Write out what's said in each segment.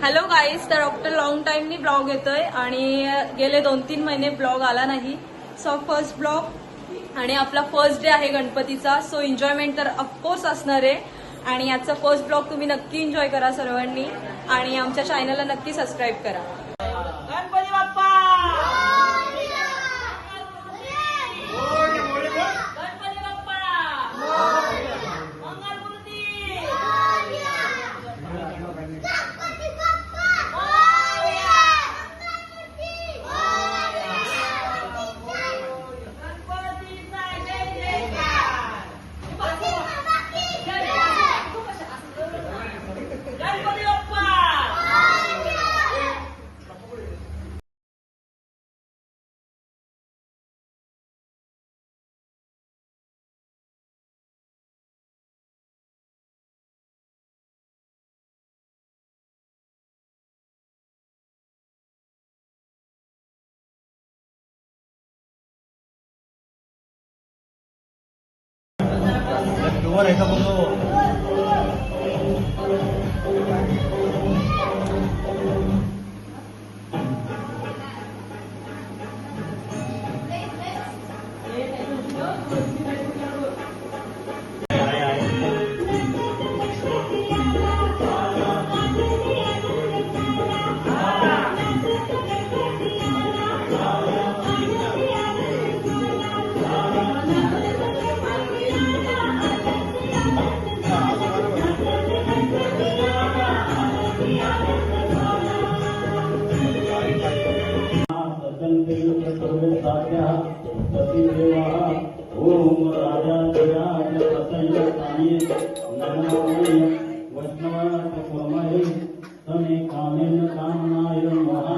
Hello guys, तर after long टाइमनी blog येतोय आणि गेले 2-3 महिने ब्लॉग आला नाही. सो फर्स्ट ब्लॉग आणि आपला फर्स्ट डे आहे गणपतीचा. सो एन्जॉयमेंट तर ऑफकोर्स असणार आहे आणि याचा फर्स्ट ब्लॉग तुम्ही नक्की एन्जॉय करा सर्वांनी आणि आमच्या चॅनलला नक्की सबस्क्राईब करा. गणपती बाप्पा गणपती बाप्पा मंगलमूर्ती गणपतीचा जय जयकार गणपती बाप्पा. डोअर आहे का बघतो. ओम राजा जयाज प्रसन्नताये नमोय वैष्णवाय कुर्महे तमे कामेन कामनाय नमः.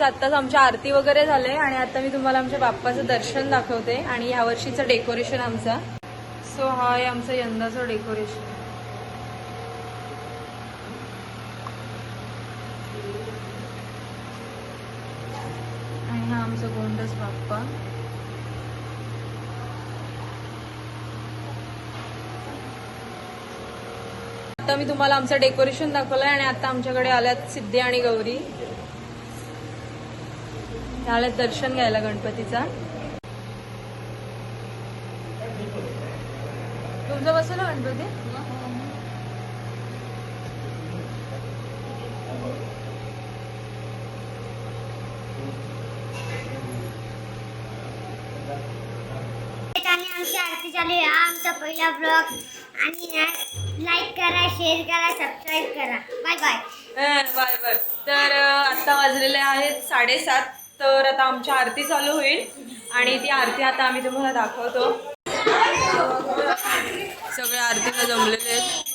आत्ताच आमच्या आरती वगैरे झाले आणि आता मी तुम्हाला आमच्या बाप्पाचं दर्शन दाखवते आणि या वर्षीचं डेकोरेशन आमचा. सो हा आहे आमचं यंदाचं डेकोरेशन. आणि हा आमचा गोंडस बाप्पा. आता मी तुम्हाला आमचं डेकोरेशन दाखवलंय आणि आता आमच्याकडे आल्यात सिद्धी आणि गौरी. आल्यात दर्शन घ्यायला गणपतीचा. तुमचं बसवलं गणपती? आणि आमची आरती चालू आहे. हा आमचा पहिला ब्लॉग. आणि लाईक करा, शेअर करा, सबस्क्राईब करा. Bye bye. Bye bye. तर आता वाजलेले आहेत 7:30. तर आता आमची आरती चालू होईल आणि ती आरती आता आम्ही तुम्हाला दाखवतो. सगळे आरतीला जमलेले आहेत.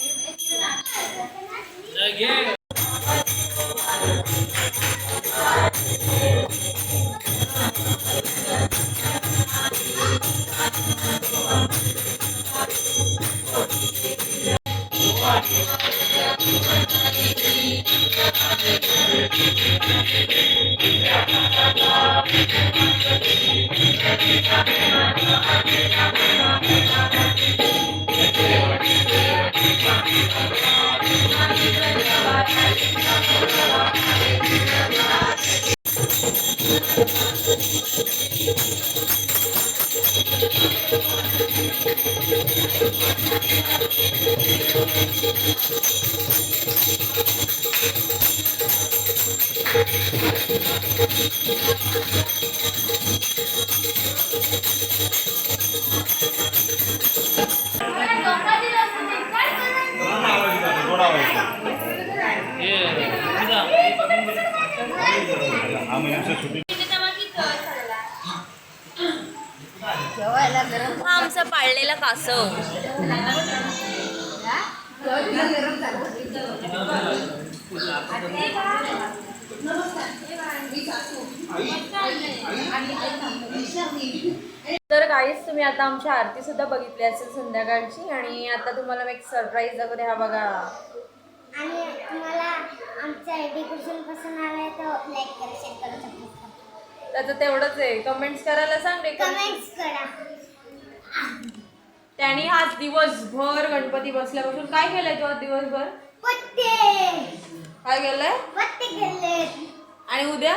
हा आमचा पाळलेला कासव. तर गाईस तुम्ही आता आमची आरती सुद्धा बघितली असेल संध्याकाळची. आणि आता तुम्हाला मी एक सरप्राईज दाखवते. हा बघा. आणि तुम्हाला आमच्या डेकोरेशन पसंत आलाय तर लाईक करा, शेअर करा, सबस्क्राईब करा. त्याचं तेवढंच आहे. कमेंट्स करायला सांग रे. कमेंट्स करा. त्यांनी आज दिवसभर गणपती बसल्यापासून काय केलंय तू आज दिवसभर? पत्ते काय केलंय? पत्ते खेळले. आणि उद्या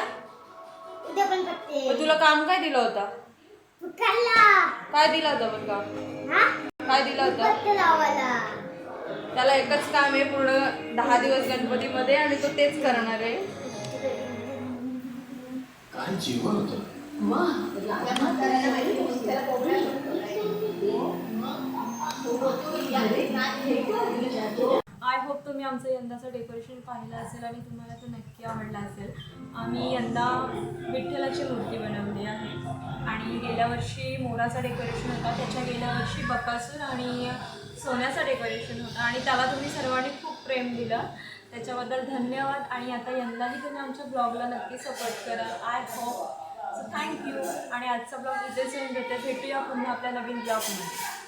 उद्या पण पत्ते. मग तुला काम काय दिलं होतं? उठायला. काय दिलं होतं पण काम? हा काय दिलं होतं? पत्ते लावायला. त्याला एकच काम आहे पूर्ण 10 दिवस गणपतीमध्ये आणि तो तेच करणार आहे. काय जीवन होतं. आय होप तुम्ही आमचं यंदाचं डेकोरेशन पाहिलं असेल आणि तुम्हाला ते नक्की आवडलं असेल. आम्ही यंदा विठ्ठलाची मूर्ती बनवली आहे आणि गेल्या वर्षी मोराचं डेकोरेशन होता. त्याच्या गेल्या वर्षी बकासूर आणि सोन्याचं डेकोरेशन होतं आणि त्याला तुम्ही सर्वांनी खूप प्रेम दिलं. त्याच्याबद्दल धन्यवाद. आणि आता यंदाही तुम्ही आमच्या ब्लॉगला नक्की सपोर्ट करा. I hope. So thank you. आणि आजचा ब्लॉग इथेच येऊन भेटूया पुन्हा आपल्या नवीन ब्लॉगमध्ये.